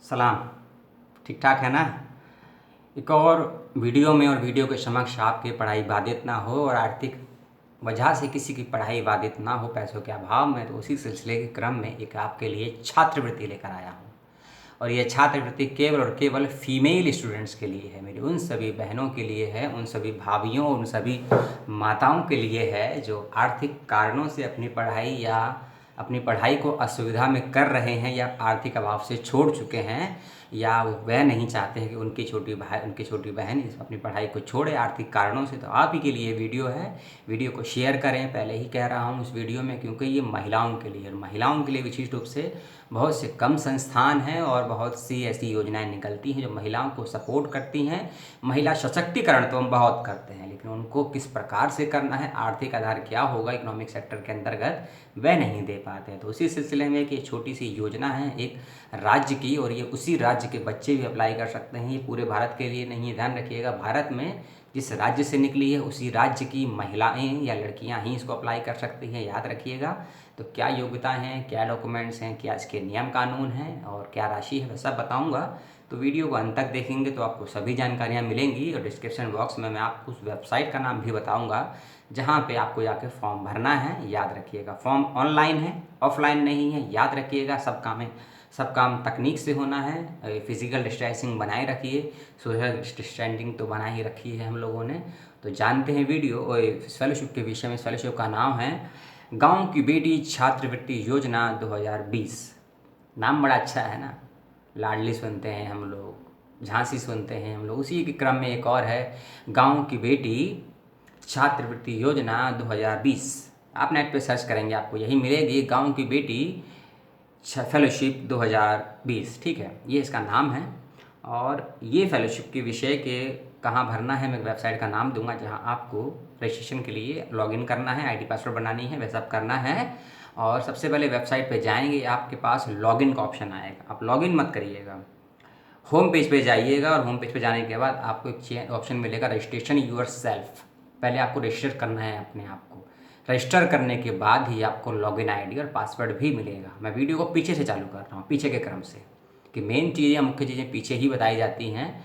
सलाम। ठीक ठाक है ना। एक और वीडियो में और वीडियो के समक्ष आपकी पढ़ाई बाधित ना हो और आर्थिक वजह से किसी की पढ़ाई बाधित ना हो पैसों के अभाव में, तो उसी सिलसिले के क्रम में एक आपके लिए छात्रवृत्ति लेकर आया हूँ। और ये छात्रवृत्ति केवल और केवल फीमेल स्टूडेंट्स के लिए है, मेरी उन सभी बहनों के लिए है, उन सभी भाभियों, उन सभी माताओं के लिए है जो आर्थिक कारणों से अपनी पढ़ाई को असुविधा में कर रहे हैं या आर्थिक अभाव से छोड़ चुके हैं, या वह नहीं चाहते हैं कि उनकी छोटी बहन अपनी पढ़ाई को छोड़े आर्थिक कारणों से। तो आप ही के लिए वीडियो है, वीडियो को शेयर करें। पहले ही कह रहा हूँ इस वीडियो में, क्योंकि ये महिलाओं के लिए, और महिलाओं के लिए विशेष रूप से बहुत से कम संस्थान हैं और बहुत सी ऐसी योजनाएं निकलती हैं जो महिलाओं को सपोर्ट करती हैं। महिला सशक्तिकरण तो हम बहुत करते हैं, लेकिन उनको किस प्रकार से करना है, आर्थिक आधार क्या होगा इकोनॉमिक सेक्टर के अंतर्गत, वह नहीं दे पाते हैं। तो उसी सिलसिले में एक छोटी सी योजना है एक राज्य की, और ये उसी राज्य के बच्चे भी अप्लाई कर सकते हैं। ये पूरे भारत के लिए नहीं है, ध्यान रखिएगा। भारत में जिस राज्य से निकली है उसी राज्य की महिलाएं या लड़कियां ही इसको अप्लाई कर सकती हैं, याद रखिएगा। तो क्या योग्यताएं हैं, क्या डॉक्यूमेंट्स हैं, क्या इसके नियम कानून हैं और क्या राशि है, वह सब बताऊंगा। तो वीडियो को अंत तक देखेंगे तो आपको सभी जानकारियां मिलेंगी। और डिस्क्रिप्शन बॉक्स में मैं आपको उस वेबसाइट का नाम भी बताऊंगा जहां पे आपको जाके फॉर्म भरना है। याद रखिएगा, फॉर्म ऑनलाइन है, ऑफलाइन नहीं है, याद रखिएगा। सब काम तकनीक से होना है। फिजिकल डिस्टेंसिंग बनाए रखिए, सोशल डिस्टेंसिंग तो बना ही रखी है हम लोगों ने। तो जानते हैं वीडियो और फेलोशिप के विषय में। फेलोशिप का नाम है गांव की बेटी छात्रवृत्ति योजना 2020। नाम बड़ा अच्छा है ना। लाडली सुनते हैं हम लोग, झांसी सुनते हैं हम लोग, उसी के क्रम में एक और है गांव की बेटी छात्रवृत्ति योजना 2020। आप नेट पे सर्च करेंगे आपको यही मिलेगी, गांव की बेटी फेलोशिप 2020। ठीक है, ये इसका नाम है। और ये फेलोशिप के विषय के कहाँ भरना है, मैं वेबसाइट का नाम दूंगा जहाँ आपको रजिस्ट्रेशन के लिए लॉगिन करना है, आईडी पासवर्ड बनानी है, वह सब करना है। और सबसे पहले वेबसाइट पे जाएंगे, आपके पास लॉगिन का ऑप्शन आएगा। आप लॉगिन मत करिएगा, होम पेज पे जाइएगा। और होम पेज पे जाने के बाद आपको एक ऑप्शन मिलेगा रजिस्ट्रेशन यूर सेल्फ। पहले आपको रजिस्टर करना है अपने आप को। रजिस्टर करने के बाद ही आपको लॉगिन आईडी और पासवर्ड भी मिलेगा। मैं वीडियो को पीछे से चालू कर रहा हूँ, पीछे के क्रम से, कि मेन चीज़ें, मुख्य चीज़ें पीछे ही बताई जाती हैं।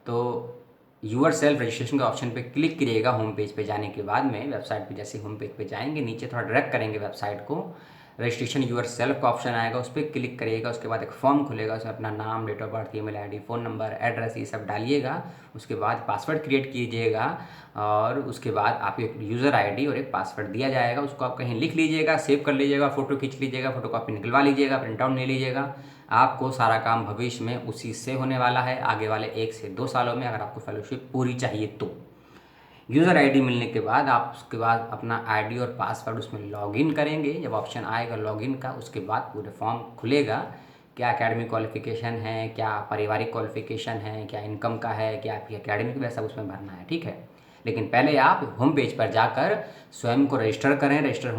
तो यूर सेल्फ रजिस्ट्रेशन के ऑप्शन पे क्लिक करिएगा होम पेज पे जाने के बाद में। वेबसाइट पे जैसे होम पेज पे जाएंगे, नीचे थोड़ा ड्रैग करेंगे वेबसाइट को, रजिस्ट्रेशन यूर सेल्फ का ऑप्शन आएगा, उस पर क्लिक करिएगा। उसके बाद एक फॉर्म खुलेगा, उसमें अपना नाम, date of birth, email ID, phone number, address, ये सब डालिएगा। उसके बाद पासवर्ड क्रिएट कीजिएगा और उसके बाद आप एक यूज़र आईडी और एक पासवर्ड दिया जाएगा। उसको आप कहीं लिख लीजिएगा, सेव कर लीजिएगा, फ़ोटो खींच लीजिएगा, फ़ोटो कॉपी निकलवा लीजिएगा, प्रिंट आउट ले लीजिएगा। आपको सारा काम भविष्य में उसी से होने वाला है, आगे वाले 1 से 2 सालों में, अगर आपको फेलोशिप पूरी चाहिए तो। यूज़र आईडी मिलने के बाद आप उसके बाद अपना आईडी और पासवर्ड उसमें लॉगिन करेंगे। जब ऑप्शन आएगा लॉगिन का, उसके बाद पूरे फॉर्म खुलेगा। क्या एकेडमिक क्वालिफिकेशन है, क्या पारिवारिक क्वालिफिकेशन है, क्या इनकम का है, क्या आपकी एकेडमिक, वैसा उसमें भरना है। ठीक है, लेकिन पहले आप होम पेज पर जाकर स्वयं को रजिस्टर करें। रजिस्टर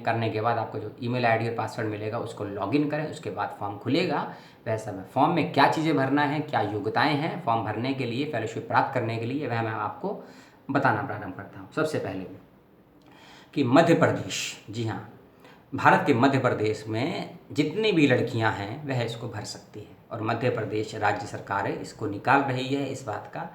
करने के बाद आपको जो ईमेल आईडी और पासवर्ड मिलेगा उसको लॉगिन करें। उसके बाद फॉर्म खुलेगा। वैसा में फॉर्म में क्या चीज़ें भरना है, क्या योग्यताएं हैं फॉर्म भरने के लिए, फेलोशिप प्राप्त करने के लिए, वह मैं आपको बताना प्रारंभ करता हूँ। सबसे पहले कि मध्य प्रदेश, जी हाँ, भारत के मध्य प्रदेश में जितनी भी लड़कियां हैं वह इसको भर सकती है। और मध्य प्रदेश राज्य सरकार इसको निकाल रही है, इस बात का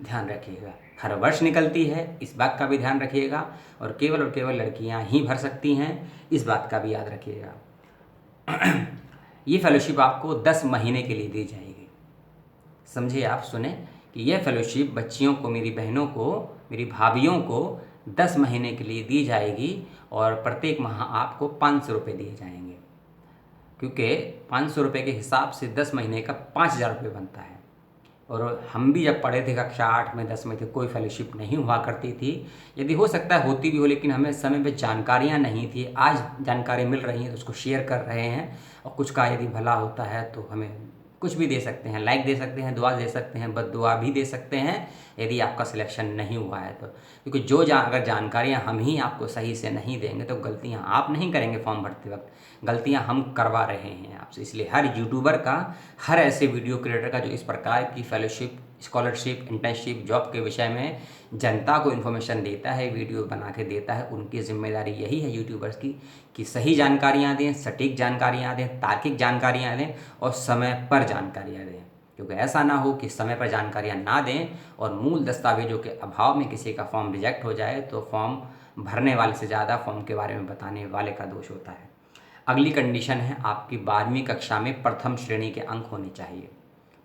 ध्यान रखिएगा। हर वर्ष निकलती है, इस बात का भी ध्यान रखिएगा। और केवल लड़कियां ही भर सकती हैं, इस बात का भी याद रखिएगा। ये फेलोशिप आपको 10 महीने के लिए दी जाएगी। समझिए, आप सुने कि यह फेलोशिप बच्चियों को, मेरी बहनों को, मेरी भाभियों को 10 महीने के लिए दी जाएगी। और प्रत्येक माह आपको 500 रुपये दिए जाएंगे, क्योंकि 500 रुपये के हिसाब से 10 महीने का 5,000 रुपये बनता है। और हम भी जब पढ़े थे कक्षा 8 में 10 में थे, कोई फेलोशिप नहीं हुआ करती थी। यदि हो सकता है होती भी हो, लेकिन हमें समय पे जानकारियाँ नहीं थी। आज जानकारी मिल रही है तो उसको शेयर कर रहे हैं। और कुछ का यदि भला होता है तो हमें कुछ भी दे सकते हैं, लाइक दे सकते हैं, दुआ दे सकते हैं, बद्दुआ भी दे सकते हैं यदि आपका सिलेक्शन नहीं हुआ है तो। क्योंकि अगर जानकारियाँ हम ही आपको सही से नहीं देंगे तो गलतियाँ आप नहीं करेंगे फॉर्म भरते वक्त, गलतियाँ हम करवा रहे हैं आपसे। इसलिए हर यूट्यूबर का, हर ऐसे वीडियो क्रिएटर का जो इस प्रकार की फेलोशिप स्कॉलरशिप, इंटर्नशिप, जॉब के विषय में जनता को इन्फॉर्मेशन देता है, वीडियो बना के देता है। उनकी जिम्मेदारी यही है यूट्यूबर्स की कि सही जानकारियाँ दें, सटीक जानकारियाँ दें, तार्किक जानकारियाँ दें और समय पर जानकारियाँ दें। क्योंकि ऐसा ना हो कि समय पर जानकारियाँ ना दें और मूल दस्तावेजों के अभाव में किसी का फॉर्म रिजेक्ट हो जाए तो फॉर्म भरने वाले से ज़्यादा फॉर्म के बारे में बताने वाले का दोष होता है। अगली कंडीशन है आपकी 12वीं कक्षा में प्रथम श्रेणी के अंक होने चाहिए।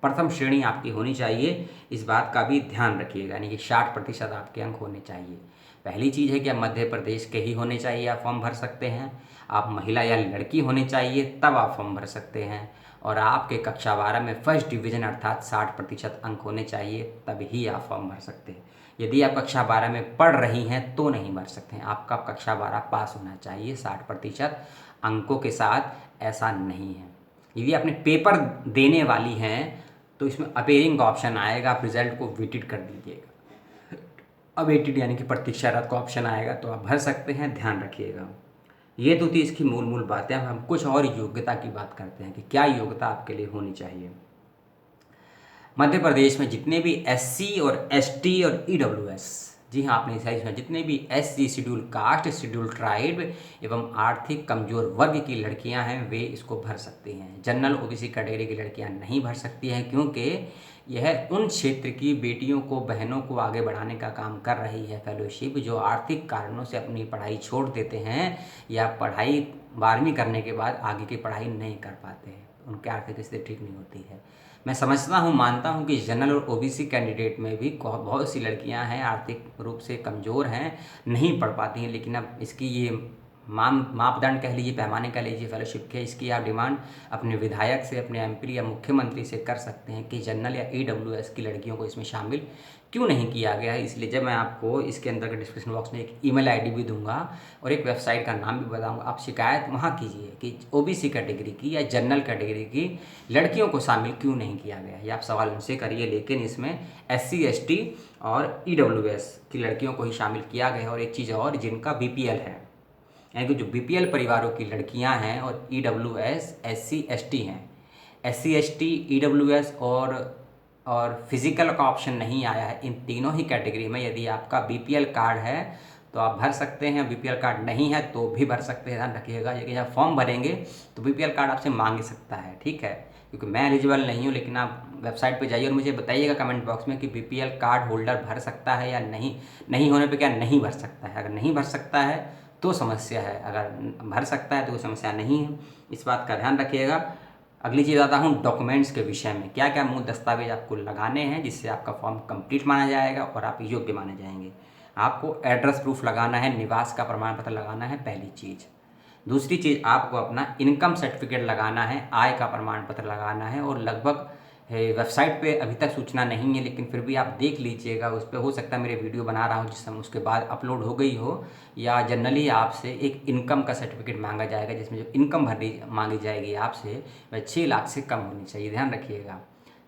प्रथम श्रेणी आपकी होनी चाहिए, इस बात का भी ध्यान रखिएगा, यानी कि 60% आपके अंक होने चाहिए। पहली चीज़ है कि आप मध्य प्रदेश के ही होने चाहिए, आप फॉर्म भर सकते हैं। आप महिला या लड़की होने चाहिए तब आप फॉर्म भर सकते हैं। और आपके कक्षा 12 में फर्स्ट डिवीज़न अर्थात 60% अंक होने चाहिए, तभी आप फॉर्म भर सकते हैं। यदि आप कक्षा 12 में पढ़ रही हैं तो नहीं भर सकते हैं। आपका कक्षा 12 पास होना चाहिए 60% अंकों के साथ, ऐसा नहीं है। यदि आपने पेपर देने वाली हैं तो इसमें अपेयरिंग का ऑप्शन आएगा, आप रिजल्ट को वेटेड कर दीजिएगा। अवेटेड यानी कि प्रतीक्षारत का ऑप्शन आएगा तो आप भर सकते हैं, ध्यान रखिएगा। ये तो थी इसकी मूल बातें। अब हम कुछ और योग्यता की बात करते हैं कि क्या योग्यता आपके लिए होनी चाहिए। मध्य प्रदेश में जितने भी एससी और एसटी और ईडब्ल्यूएस, जी हाँ आपने सही सुना, जितने भी SC schedule caste, schedule tribe एवं आर्थिक कमजोर वर्ग की लड़कियां हैं वे इसको भर सकती हैं। जनरल ओबीसी कैटेगरी की लड़कियां नहीं भर सकती हैं क्योंकि यह उन क्षेत्र की बेटियों को, बहनों को आगे बढ़ाने का काम कर रही है फेलोशिप, जो आर्थिक कारणों से अपनी पढ़ाई छोड़ देते हैं या पढ़ाई 12वीं करने के बाद आगे की पढ़ाई नहीं कर पाते हैं, उनकी आर्थिक स्थिति ठीक नहीं होती है। मैं समझता हूँ, मानता हूँ कि जनरल और ओबीसी कैंडिडेट में भी बहुत सी लड़कियाँ हैं आर्थिक रूप से कमज़ोर हैं, नहीं पढ़ पाती हैं, लेकिन अब इसकी ये मापदंड कह लीजिए, पैमाने कह लीजिए फेलोशिप के, इसकी आप डिमांड अपने विधायक से, अपने एमपी या मुख्यमंत्री से कर सकते हैं कि जनरल या ईडब्ल्यूएस की लड़कियों को इसमें शामिल क्यों नहीं किया गया है। इसलिए जब मैं आपको इसके अंदर के डिस्क्रिप्शन बॉक्स में एक ईमेल आईडी भी दूंगा और एक वेबसाइट का नाम भी बताऊंगा, आप शिकायत वहाँ कीजिए कि ओबीसी कैटेगरी की या जनरल कैटेगरी की लड़कियों को शामिल क्यों नहीं किया गया। ये आप सवाल उनसे करिए, लेकिन इसमें एससी, एसटी और ईडब्ल्यूएस की लड़कियों को ही शामिल किया गया है। और एक चीज़ और, जिनका बीपीएल है, यानी कि जो बीपीएल परिवारों की लड़कियां हैं और ईडब्ल्यूएस, एससी, एसटी हैं, एससी, एसटी, ईडब्ल्यूएस और फिजिकल का ऑप्शन नहीं आया है, इन तीनों ही कैटेगरी में यदि आपका बीपीएल कार्ड है तो आप भर सकते हैं, बीपीएल कार्ड नहीं है तो भी भर सकते हैं। ध्यान रखिएगा, यदि आप फॉर्म भरेंगे तो बीपीएल कार्ड आपसे मांग सकता है, ठीक है, क्योंकि मैं एलिजिबल नहीं हूँ। लेकिन आप वेबसाइट पे जाइए और मुझे बताइएगा कमेंट बॉक्स में कि बीपीएल कार्ड होल्डर भर सकता है या नहीं, नहीं होने पे क्या नहीं भर सकता है। अगर नहीं भर सकता है तो समस्या है, अगर भर सकता है तो कोई समस्या नहीं है, इस बात का ध्यान रखिएगा। अगली चीज़ आता हूँ डॉक्यूमेंट्स के विषय में, क्या क्या मूल दस्तावेज आपको लगाने हैं जिससे आपका फॉर्म कंप्लीट माना जाएगा और आप योग्य माने जाएंगे। आपको एड्रेस प्रूफ लगाना है, निवास का प्रमाण पत्र लगाना है, पहली चीज़। दूसरी चीज़, आपको अपना इनकम सर्टिफिकेट लगाना है, आय का प्रमाण पत्र लगाना है। और लगभग वेबसाइट पे अभी तक सूचना नहीं है, लेकिन फिर भी आप देख लीजिएगा, उस पर हो सकता है मेरे वीडियो बना रहा हूँ जिस समय उसके बाद अपलोड हो गई हो, या जनरली आपसे एक इनकम का सर्टिफिकेट मांगा जाएगा जिसमें जो इनकम भरनी मांगी जाएगी आपसे वह 6 लाख से कम होनी चाहिए। ध्यान रखिएगा,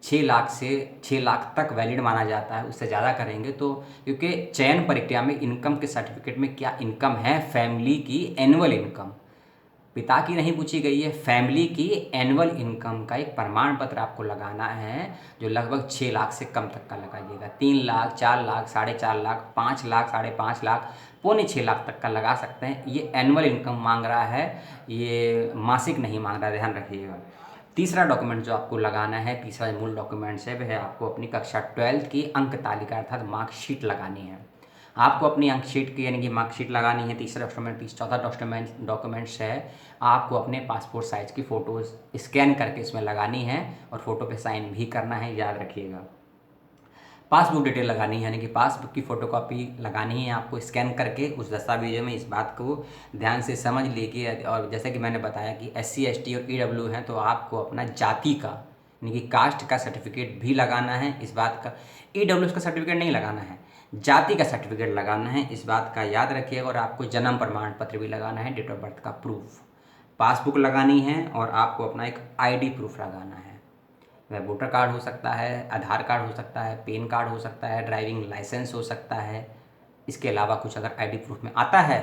6 लाख से 6 लाख तक वैलिड माना जाता है, उससे ज़्यादा करेंगे तो, क्योंकि चयन प्रक्रिया में इनकम के सर्टिफिकेट में क्या इनकम है, फैमिली की एनुअल इनकम, पिता की नहीं पूछी गई है, फैमिली की एनुअल इनकम का एक प्रमाण पत्र आपको लगाना है जो लगभग 6 लाख से कम तक का लगाइएगा। 3 लाख, 4 लाख, 4.5 लाख, 5 लाख, 5.5 लाख, पौने 6 लाख तक का लगा सकते हैं। ये एनुअल इनकम मांग रहा है, ये मासिक नहीं मांग रहा है, ध्यान रखिएगा। तीसरा डॉक्यूमेंट जो आपको लगाना है, तीसरा मूल डॉक्यूमेंट्स है, वह आपको अपनी कक्षा 12 की अंक तालिका अर्थात मार्कशीट लगानी है। आपको अपनी अंकशीट की यानी कि मार्कशीट लगानी है। तीसरा डॉक्यूमेंट, चौथा डॉक्यूमेंट्स है, आपको अपने पासपोर्ट साइज़ की फ़ोटोज़ स्कैन करके इसमें लगानी है और फ़ोटो पे साइन भी करना है, याद रखिएगा। पासबुक डिटेल लगानी है, यानी कि पासबुक की फ़ोटोकॉपी लगानी है आपको स्कैन करके उस दस्तावेज में। इस बात को ध्यान से समझ लीजिए। और जैसे कि मैंने बताया कि एससी, एसटी और ईडब्ल्यू हैं तो आपको अपना जाति का यानी कि कास्ट का सर्टिफिकेट भी लगाना है। इस बात का, ईडब्ल्यू का सर्टिफिकेट नहीं लगाना है, जाति का सर्टिफिकेट लगाना है, इस बात का याद रखिएगा। और आपको जन्म प्रमाण पत्र भी लगाना है, डेट ऑफ बर्थ का प्रूफ, पासबुक लगानी है और आपको अपना एक आईडी प्रूफ लगाना है। वह वोटर कार्ड हो सकता है, आधार कार्ड हो सकता है, पैन कार्ड हो सकता है, ड्राइविंग लाइसेंस हो सकता है। इसके अलावा कुछ अगर आईडी प्रूफ में आता है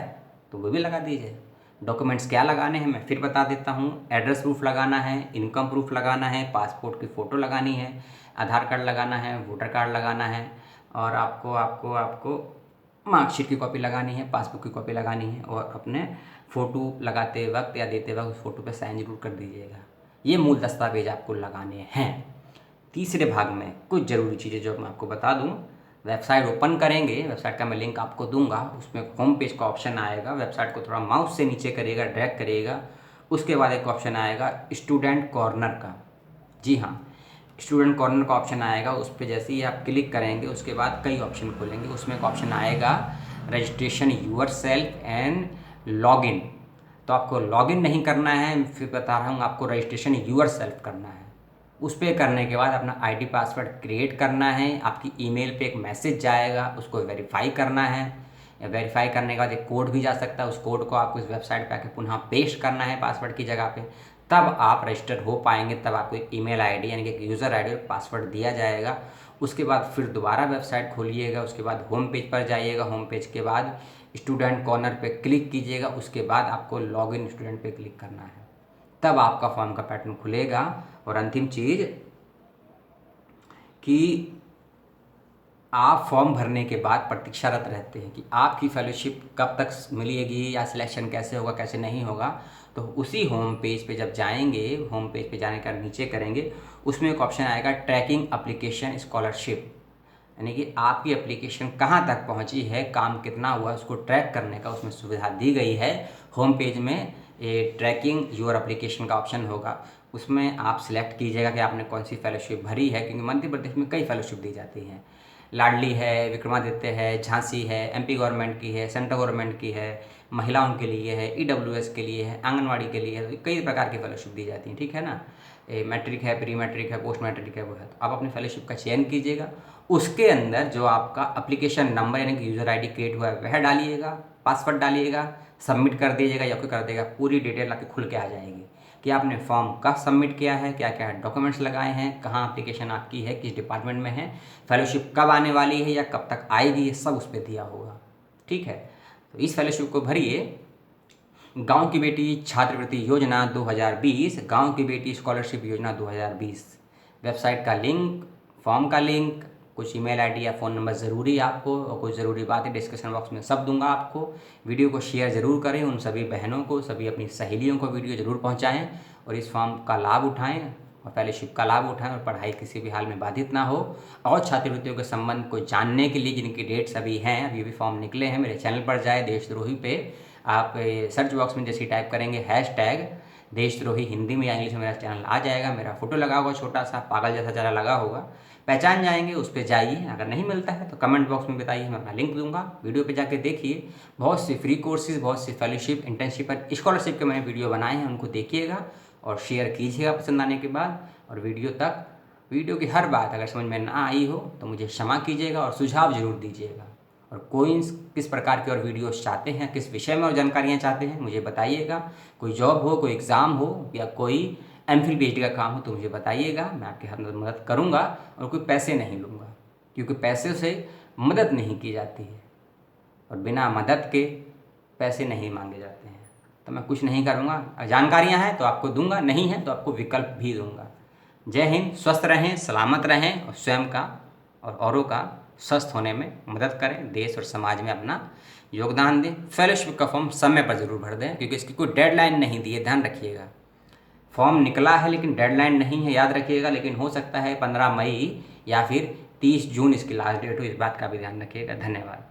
तो वो भी लगा दीजिए। डॉक्यूमेंट्स क्या लगाने हैं मैं फिर बता देता हूँ। एड्रेस प्रूफ लगाना है, इनकम प्रूफ लगाना है, पासपोर्ट की फ़ोटो लगानी है, आधार कार्ड लगाना है, वोटर कार्ड लगाना है, और आपको आपको आपको मार्कशीट की कॉपी लगानी है, पासबुक की कॉपी लगानी है, और अपने फ़ोटो लगाते वक्त या देते वक्त उस फ़ोटो पे साइन जरूर कर दीजिएगा। ये मूल दस्तावेज आपको लगाने हैं। तीसरे भाग में कुछ ज़रूरी चीज़ें जो मैं आपको बता दूँ। वेबसाइट ओपन करेंगे, वेबसाइट का मैं लिंक आपको दूंगा, उसमें होम पेज का ऑप्शन आएगा। वेबसाइट को थोड़ा माउस से नीचे करिएगा, ड्रैग करिएगा, उसके बाद एक ऑप्शन आएगा स्टूडेंट कॉर्नर का। जी हाँ, स्टूडेंट कॉर्नर का ऑप्शन आएगा। उस पर जैसे ही आप क्लिक करेंगे उसके बाद कई ऑप्शन खुलेंगे। उसमें एक ऑप्शन आएगा registration yourself and login. तो आपको लॉगिन नहीं करना है, फिर बता रहा हूँ, आपको रजिस्ट्रेशन यूर सेल्फ करना है। उस पर करने के बाद अपना आईडी पासवर्ड क्रिएट करना है। आपकी ईमेल पे एक मैसेज जाएगा, उसको वेरीफाई करना है। या वेरीफाई करने के बाद एक कोड भी जा सकता है, उस कोड को आपको इस वेबसाइट पे आके पुनः पेस्ट करना है पासवर्ड की जगह पे, तब आप रजिस्टर हो पाएंगे। तब आपको एक ईमेल आईडी यानी कि यूज़र आईडी और पासवर्ड दिया जाएगा। उसके बाद फिर दोबारा वेबसाइट खोलिएगा, उसके बाद होम पेज पर जाइएगा। होम पेज के बाद स्टूडेंट कॉर्नर पे क्लिक कीजिएगा, उसके बाद आपको लॉगिन स्टूडेंट पे क्लिक करना है, तब आपका फॉर्म का पैटर्न खुलेगा। और अंतिम चीज़ कि आप फॉर्म भरने के बाद प्रतीक्षारत रहते हैं कि आपकी फेलोशिप कब तक मिलेगी या सिलेक्शन कैसे होगा कैसे नहीं होगा। तो उसी होम पेज पे जब जाएंगे, होम पेज पे जाने का नीचे करेंगे, उसमें एक ऑप्शन आएगा ट्रैकिंग एप्लीकेशन स्कॉलरशिप, यानी कि आपकी एप्लीकेशन कहाँ तक पहुँची है, काम कितना हुआ, उसको ट्रैक करने का उसमें सुविधा दी गई है। होम पेज में ये ट्रैकिंग योर एप्लीकेशन का ऑप्शन होगा, उसमें आप सिलेक्ट कीजिएगा कि आपने कौन सी फेलोशिप भरी है। क्योंकि मध्य प्रदेश में कई फेलोशिप दी जाती हैं, लाडली है, विक्रमादित्य है, झांसी है, एमपी गवर्नमेंट की है, सेंट्रल गवर्नमेंट की है, महिलाओं के लिए है, ईडब्ल्यूएस के लिए है, आंगनवाड़ी के लिए है, कई प्रकार की फेलोशिप दी जाती हैं। ठीक है ना, मैट्रिक है, प्री मैट्रिक है, पोस्ट मैट्रिक है, वो है। तो आप अपनी फेलोशिप का चयन कीजिएगा, उसके अंदर जो आपका एप्लीकेशन नंबर यानी कि यूज़र आईडी क्रिएट हुआ है वह डालिएगा, पासवर्ड डालिएगा, सबमिट कर दीजिएगा या फिर कर देगा, पूरी डिटेल आपकी खुल के आ जाएगी कि आपने फॉर्म कब सबमिट किया है, क्या क्या डॉक्यूमेंट्स लगाए हैं, कहाँ एप्लीकेशन आपकी है, किस डिपार्टमेंट में है, फेलोशिप कब आने वाली है या कब तक आएगी, ये सब उस पर दिया होगा। ठीक है, तो इस फेलोशिप को भरिए। गांव की बेटी छात्रवृत्ति योजना 2020, गांव की बेटी स्कॉलरशिप योजना 2020। वेबसाइट का लिंक, फॉर्म का लिंक, कुछ ईमेल आईडी या फ़ोन नंबर ज़रूरी है आपको, और कुछ ज़रूरी बातें डिस्क्रिप्शन बॉक्स में सब दूंगा आपको। वीडियो को शेयर ज़रूर करें, उन सभी बहनों को, सभी अपनी सहेलियों को वीडियो ज़रूर पहुंचाएं और इस फॉर्म का लाभ उठाएं और फेलोशिप का लाभ उठाएं, और पढ़ाई किसी भी हाल में बाधित ना हो। और छात्रवृत्तियों के संबंध को जानने के लिए जिनकी डेट्स अभी हैं, अभी भी फॉर्म निकले हैं, मेरे चैनल पर जाए देशद्रोही पे आप सर्च बॉक्स में जैसे टाइप करेंगे हैशटैग देशद्रोही, हिंदी में या इंग्लिश में मेरा चैनल आ जाएगा। मेरा फोटो लगा होगा, छोटा सा पागल जैसा चेहरा लगा होगा, पहचान जाएंगे, उस पर जाइए। अगर नहीं मिलता है तो कमेंट बॉक्स में बताइए, मैं अपना लिंक दूंगा, वीडियो पे जाके देखिए। बहुत सी फ्री कोर्सेज, बहुत सी फेलोशिप, इंटर्नशिप और स्कॉलरशिप के मैंने वीडियो बनाए हैं, उनको देखिएगा और शेयर कीजिएगा पसंद आने के बाद। और वीडियो की हर बात अगर समझ में ना आई हो तो मुझे क्षमा कीजिएगा और सुझाव जरूर दीजिएगा। और कोई किस प्रकार के और वीडियोस चाहते हैं, किस विषय में और जानकारियाँ चाहते हैं मुझे बताइएगा। कोई जॉब हो, कोई एग्ज़ाम हो या कोई एमफिल पीएचडी का काम हो तो मुझे बताइएगा, मैं आपकी हर मदद करूँगा। और कोई पैसे नहीं लूँगा, क्योंकि पैसे से मदद नहीं की जाती है और बिना मदद के पैसे नहीं मांगे जाते हैं। तो मैं कुछ नहीं करूँगा, जानकारियाँ हैं तो आपको दूंगा, नहीं है तो आपको विकल्प भी दूंगा। जय हिंद, स्वस्थ रहें, सलामत रहें और स्वयं का और औरों का स्वस्थ होने में मदद करें, देश और समाज में अपना योगदान दें। फेलोशिप का फॉर्म समय पर ज़रूर भर दें, क्योंकि इसकी कोई डेडलाइन नहीं दी है, ध्यान रखिएगा। फॉर्म निकला है लेकिन डेडलाइन नहीं है, याद रखिएगा। लेकिन हो सकता है 15 मई या फिर 30 जून इसकी लास्ट डेट हो, इस बात का भी ध्यान रखिएगा। धन्यवाद।